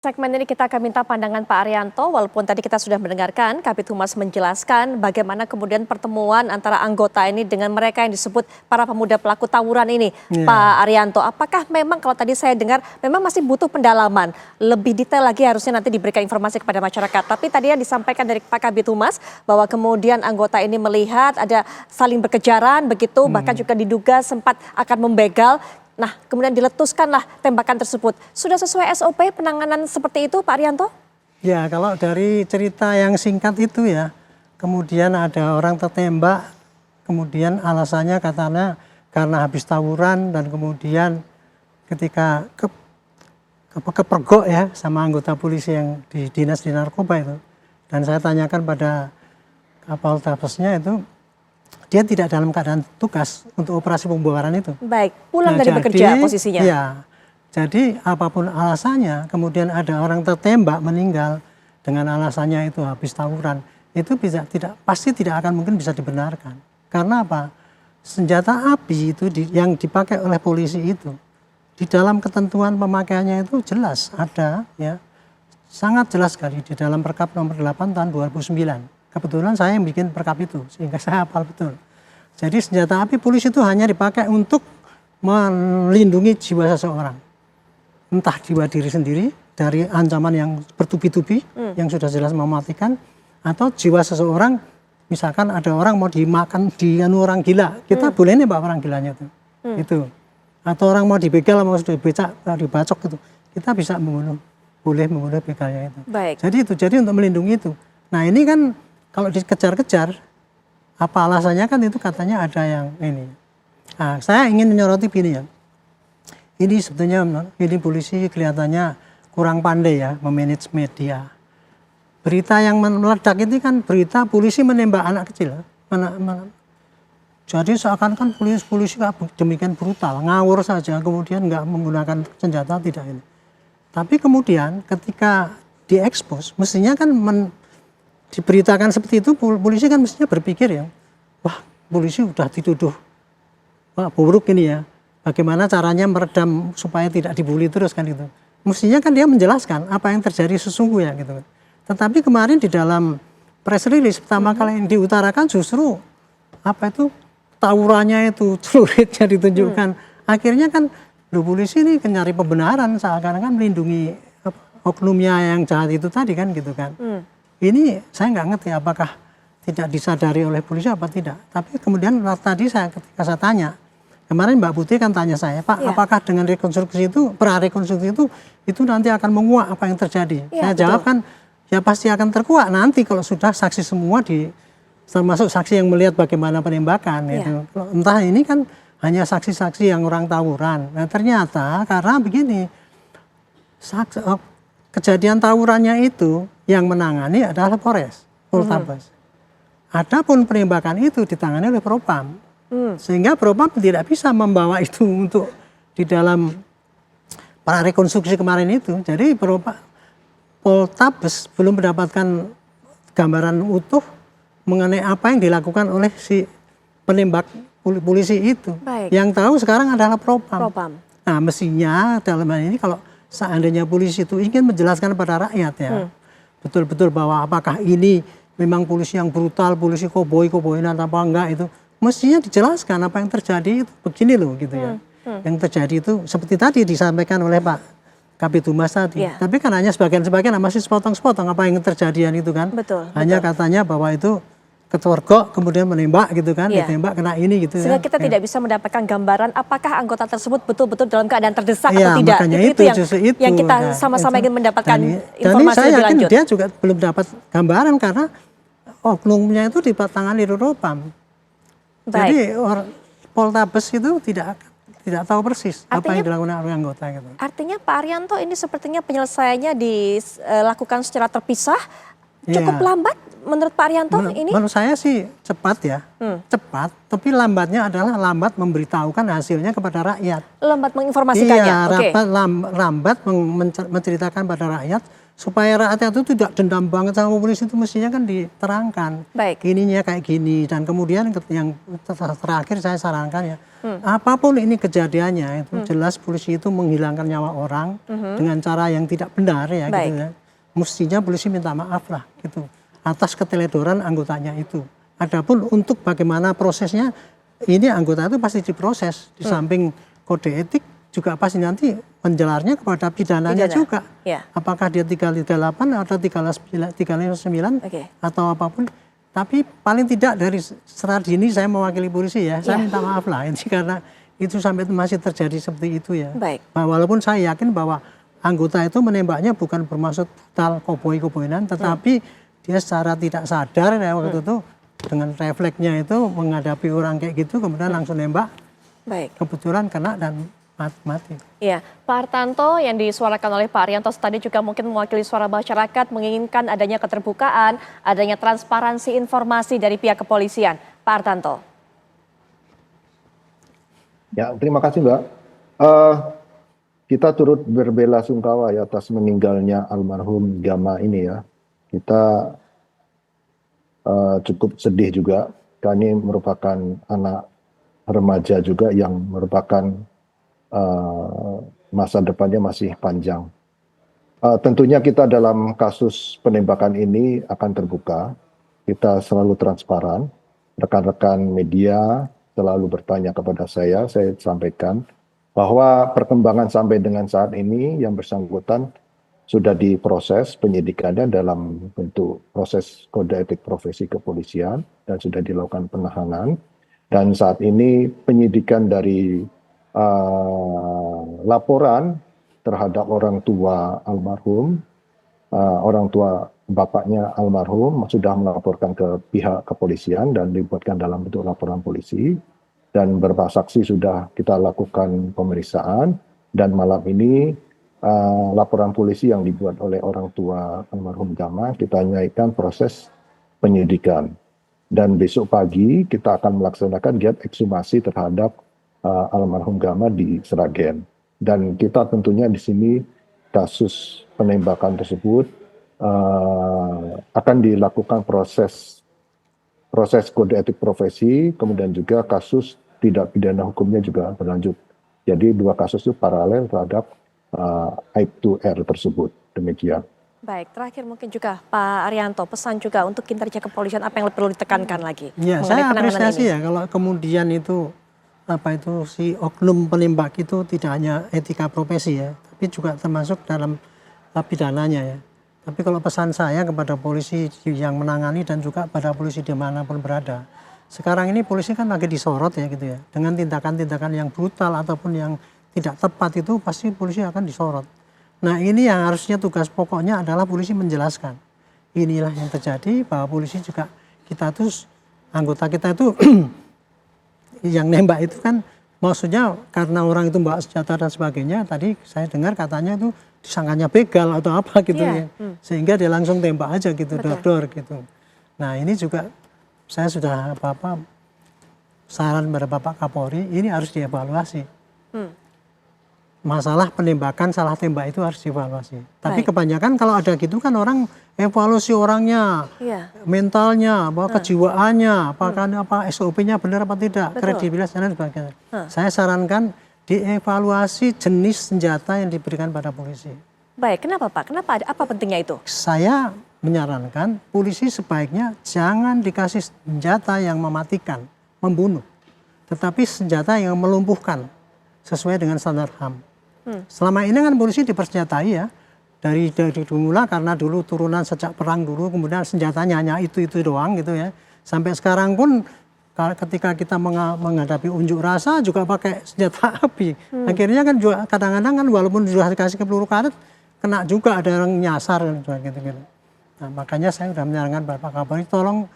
Segmen ini kita akan minta pandangan Pak Arianto, walaupun tadi kita sudah mendengarkan Kabid Humas menjelaskan bagaimana kemudian pertemuan antara anggota ini dengan mereka yang disebut para pemuda pelaku tawuran ini. Pak Arianto, apakah memang kalau tadi saya dengar memang masih butuh pendalaman, lebih detail lagi harusnya nanti diberikan informasi kepada masyarakat. Tapi tadi yang disampaikan dari Pak Kabid Humas bahwa kemudian anggota ini melihat ada saling berkejaran begitu, bahkan juga diduga sempat akan membegal. Nah, kemudian diletuskanlah tembakan tersebut. Sudah sesuai SOP penanganan seperti itu, Pak Arianto? Ya, kalau dari cerita yang singkat itu ya, kemudian ada orang tertembak, kemudian alasannya katanya karena habis tawuran dan kemudian ketika kepergok ya sama anggota polisi yang di dinas di narkoba itu. Dan saya tanyakan pada Kapoltabesnya itu, dia tidak dalam keadaan tugas untuk operasi pembubaran itu. Baik, pulang dari bekerja posisinya. Ya, jadi apapun alasannya, kemudian ada orang tertembak meninggal dengan alasannya itu habis tawuran, itu pasti tidak akan mungkin bisa dibenarkan. Karena apa? Senjata api itu yang dipakai oleh polisi itu di dalam ketentuan pemakaiannya itu jelas ada ya, sangat jelas sekali di dalam Perkap nomor 8 tahun 2009. Kebetulan saya yang bikin perkap itu, sehingga saya hafal betul. Jadi senjata api polisi itu hanya dipakai untuk melindungi jiwa seseorang. Entah jiwa diri sendiri dari ancaman yang bertubi-tubi, yang sudah jelas mematikan, atau jiwa seseorang, misalkan ada orang mau dimakan, orang gila, kita boleh nembak orang gilanya itu. Itu. Atau orang mau dibegal, mau dibacok gitu, kita bisa membunuh, boleh membunuh begalnya itu. Baik. Jadi untuk melindungi itu. Nah ini kan kalau dikejar-kejar, apa alasannya kan itu katanya ada yang ini. Nah, saya ingin menyoroti begini ya. Ini sebetulnya ini polisi kelihatannya kurang pandai ya memanage media. Berita yang meledak ini kan berita polisi menembak anak kecil. Jadi seakan-akan polisi demikian brutal, ngawur saja, kemudian nggak menggunakan senjata, tidak ini. Tapi kemudian ketika diekspos, mestinya kan diberitakan seperti itu, polisi kan mestinya berpikir ya, wah polisi udah dituduh buruk ini ya, bagaimana caranya meredam supaya tidak dibully terus kan itu. Mestinya kan dia menjelaskan apa yang terjadi sesungguhnya gitu. Tetapi kemarin di dalam press release pertama kali yang diutarakan justru apa itu tawurannya itu celuritnya ditunjukkan. Akhirnya kan polisi ini nyari pembenaran seakan-akan melindungi oknumnya yang jahat itu tadi kan gitu kan. Ini saya nggak ngerti apakah tidak disadari oleh polisi apa tidak. Tapi kemudian tadi ketika saya tanya, kemarin Mbak Putih kan tanya saya, Pak, apakah dengan rekonstruksi itu, prarekonstruksi itu nanti akan menguak apa yang terjadi? Saya jawab kan, ya pasti akan terkuak nanti kalau sudah saksi semua termasuk saksi yang melihat bagaimana penembakan. Gitu. Entah ini kan hanya saksi-saksi yang orang tawuran. Nah ternyata karena begini, kejadian tawurannya itu yang menangani adalah Poltabes. Adapun penembakan itu ditangani oleh Propam. Sehingga Propam tidak bisa membawa itu untuk di dalam prarekonstruksi kemarin itu. Jadi Poltabes belum mendapatkan gambaran utuh mengenai apa yang dilakukan oleh si penembak polisi itu. Baik. Yang tahu sekarang adalah Propam. Nah mestinya dalam hal ini kalau seandainya polisi itu ingin menjelaskan pada rakyat ya, betul-betul bahwa apakah ini memang polisi yang brutal, polisi koboi-koboinan apa enggak itu, mestinya dijelaskan apa yang terjadi itu begini loh gitu ya. Yang terjadi itu seperti tadi disampaikan oleh Pak Kabid Humas tadi. Tapi kan hanya sebagian-sebagian masih sepotong-sepotong apa yang terjadian itu kan. Hanya katanya bahwa itu ketergok kemudian menembak gitu kan, ditembak kena ini gitu. Sehingga kita tidak bisa mendapatkan gambaran apakah anggota tersebut betul-betul dalam keadaan terdesak atau tidak. Makanya itu yang kita sama-sama ingin mendapatkan informasi saya lebih yakin lanjut. Dia juga belum dapat gambaran karena oknumnya itu ditangani Propam. Jadi Poltabes itu tidak tahu persis apa yang dilakukan oleh anggota gitu. Artinya Pak Arianto ini sepertinya penyelesaiannya dilakukan secara terpisah, cukup lambat menurut Pak Arianto ini? Menurut saya sih cepat ya, cepat. Tapi lambatnya adalah lambat memberitahukan hasilnya kepada rakyat. Lambat menginformasikannya. Iya, Oke. lambat menceritakan pada rakyat supaya rakyat itu tidak dendam banget sama polisi, itu mestinya kan diterangkan. Baik. Ininya kayak gini, dan kemudian yang terakhir saya sarankan ya, apapun ini kejadiannya itu jelas polisi itu menghilangkan nyawa orang dengan cara yang tidak benar ya, Baik. gitu ya. Mestinya polisi minta maaf lah gitu atas keteledoran anggotanya itu. Adapun untuk bagaimana prosesnya, ini anggota itu pasti diproses di samping kode etik juga pasti nanti menjelarnya kepada pidananya juga. Ya. Apakah dia 338 atau 359 Oke. atau apapun. Tapi paling tidak dari secara dini saya mewakili polisi ya, saya minta maaf lah ini karena itu sampai masih terjadi seperti itu ya. Baik. Walaupun saya yakin bahwa anggota itu menembaknya bukan bermaksud brutal koboi-koboinan, tetapi dia secara tidak sadar ya waktu itu dengan refleksnya itu menghadapi orang kayak gitu kemudian langsung nembak. Baik. Kebetulan kena dan mati. Iya, Pak Hartanto yang disuarakan oleh Pak Arianto tadi juga mungkin mewakili suara masyarakat menginginkan adanya keterbukaan, adanya transparansi informasi dari pihak kepolisian. Pak Hartanto. Ya, terima kasih Mbak. Kita turut berbelasungkawa ya atas meninggalnya almarhum Gama ini ya. Kita cukup sedih juga, karena ini merupakan anak remaja juga yang merupakan masa depannya masih panjang. Tentunya kita dalam kasus penembakan ini akan terbuka, kita selalu transparan, rekan-rekan media selalu bertanya kepada saya sampaikan bahwa perkembangan sampai dengan saat ini yang bersangkutan sudah diproses penyidikannya dalam bentuk proses kode etik profesi kepolisian dan sudah dilakukan penahanan, dan saat ini penyidikan dari laporan terhadap orang tua almarhum, orang tua bapaknya almarhum sudah melaporkan ke pihak kepolisian dan dibuatkan dalam bentuk laporan polisi, dan beberapa saksi sudah kita lakukan pemeriksaan, dan malam ini laporan polisi yang dibuat oleh orang tua almarhum Gama kita naikkan proses penyidikan, dan besok pagi kita akan melaksanakan giat ekshumasi terhadap almarhum Gama di Sragen, dan kita tentunya di sini kasus penembakan tersebut akan dilakukan proses kode etik profesi, kemudian juga kasus tindak pidana hukumnya juga berlanjut. Jadi dua kasus itu paralel terhadap Aib2R tersebut. Demikian. Baik, terakhir mungkin juga Pak Arianto, pesan juga untuk kinerja kepolisian apa yang perlu ditekankan lagi? Ya, saya apresiasi ya kalau kemudian itu si oknum penembak itu tidak hanya etika profesi ya, tapi juga termasuk dalam pidananya ya. Tapi kalau pesan saya kepada polisi yang menangani dan juga pada polisi dimanapun berada, sekarang ini polisi kan lagi disorot ya gitu ya, dengan tindakan-tindakan yang brutal ataupun yang tidak tepat itu pasti polisi akan disorot. Nah ini yang harusnya tugas pokoknya adalah polisi menjelaskan. Inilah yang terjadi, bahwa polisi juga kita tuh anggota kita itu yang nembak itu kan maksudnya karena orang itu bawa senjata dan sebagainya, tadi saya dengar katanya itu disangkanya begal atau apa gitu ya. Sehingga dia langsung tembak aja gitu, dor-dor gitu. Nah ini juga saya sudah saran pada Bapak Kapolri, ini harus dievaluasi. Masalah penembakan, salah tembak itu harus dievaluasi. Tapi kebanyakan kalau ada gitu kan orang evaluasi orangnya, mentalnya, kejiwaannya, apakah SOP-nya benar apa tidak, kredibilitas dan sebagainya. Saya sarankan dievaluasi jenis senjata yang diberikan pada polisi. Baik, kenapa Pak? Kenapa? Apa pentingnya itu? Saya menyarankan polisi sebaiknya jangan dikasih senjata yang mematikan, membunuh, tetapi senjata yang melumpuhkan sesuai dengan standar HAM. Selama ini kan polisi dipersenjatai ya, dari mula karena dulu turunan sejak perang dulu, kemudian senjatanya hanya itu doang gitu ya. Sampai sekarang pun ketika kita menghadapi unjuk rasa juga pakai senjata api. Akhirnya kan juga kadang-kadang kan walaupun sudah dikasih ke peluru karet, kena juga, ada yang nyasar gitu. Nah makanya saya sudah menyarankan Bapak Kapolri, tolong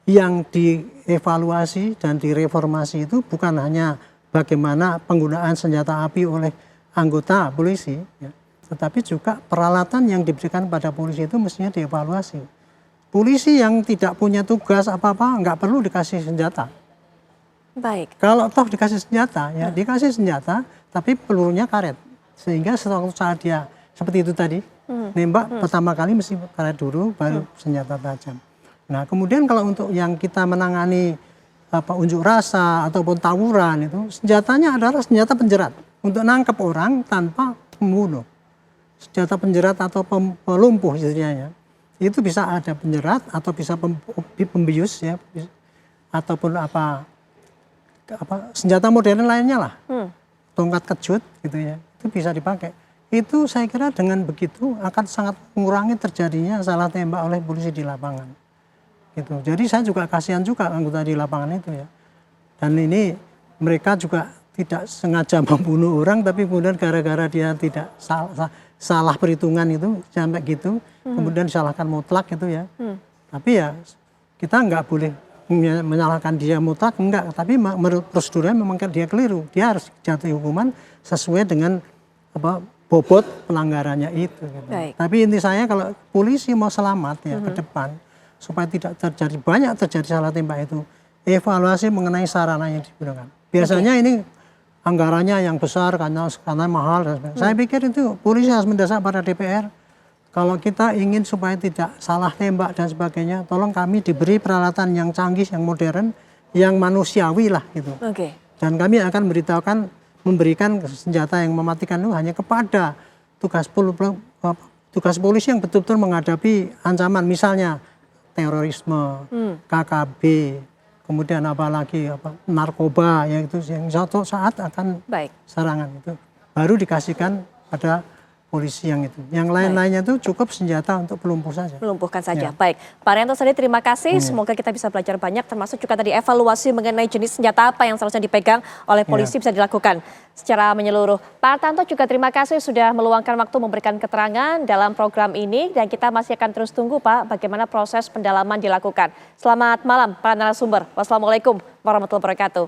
yang dievaluasi dan direformasi itu bukan hanya bagaimana penggunaan senjata api oleh anggota polisi, ya, tetapi juga peralatan yang diberikan pada polisi itu mestinya dievaluasi. polisi yang tidak punya tugas apa-apa nggak perlu dikasih senjata. Baik. Kalau toh dikasih senjata, ya dikasih senjata, tapi pelurunya karet. Sehingga suatu saat dia seperti itu tadi, nembak pertama kali mesti karet dulu, baru senjata tajam. Nah kemudian kalau untuk yang kita menangani unjuk rasa ataupun tawuran itu, senjatanya adalah senjata penjerat untuk nangkep orang tanpa membunuh. Senjata penjerat atau pelumpuh istilahnya. Itu bisa ada penjerat atau bisa pembius ya, ataupun senjata modern lainnya lah, tongkat kejut gitu ya, itu bisa dipakai. Itu saya kira dengan begitu akan sangat mengurangi terjadinya salah tembak oleh polisi di lapangan. Gitu. Jadi saya juga kasihan juga anggota di lapangan itu ya. Dan ini mereka juga tidak sengaja membunuh orang, tapi kemudian gara-gara dia tidak salah perhitungan itu sampai gitu, kemudian disalahkan mutlak itu ya. Tapi ya kita nggak boleh menyalahkan dia mutlak, enggak. Tapi menurut prosedurnya memang dia keliru. Dia harus jatuhi hukuman sesuai dengan bobot pelanggarannya itu. Gitu. Tapi inti saya kalau polisi mau selamat ya ke depan, supaya tidak banyak terjadi salah tembak itu, evaluasi mengenai sarana yang digunakan. Biasanya ini anggarannya yang besar karena mahal. Saya pikir itu polisi harus mendesak pada DPR. Kalau kita ingin supaya tidak salah tembak dan sebagainya, tolong kami diberi peralatan yang canggih, yang modern, yang manusiawi lah gitu. Dan kami akan memberikan senjata yang mematikan itu hanya kepada tugas polisi yang betul-betul menghadapi ancaman, misalnya terorisme, KKB, kemudian apalagi narkoba, yang itu yang suatu saat akan serangan itu baru dikasihkan pada polisi yang itu. Yang lain-lainnya itu cukup senjata untuk pelumpuh saja. Melumpuhkan saja. Baik, Pak Arianto tadi terima kasih. Semoga kita bisa belajar banyak, termasuk juga tadi evaluasi mengenai jenis senjata apa yang seharusnya dipegang oleh polisi bisa dilakukan secara menyeluruh. Pak Arianto juga terima kasih sudah meluangkan waktu memberikan keterangan dalam program ini, dan kita masih akan terus tunggu Pak bagaimana proses pendalaman dilakukan. Selamat malam para narasumber. Wassalamualaikum warahmatullahi wabarakatuh.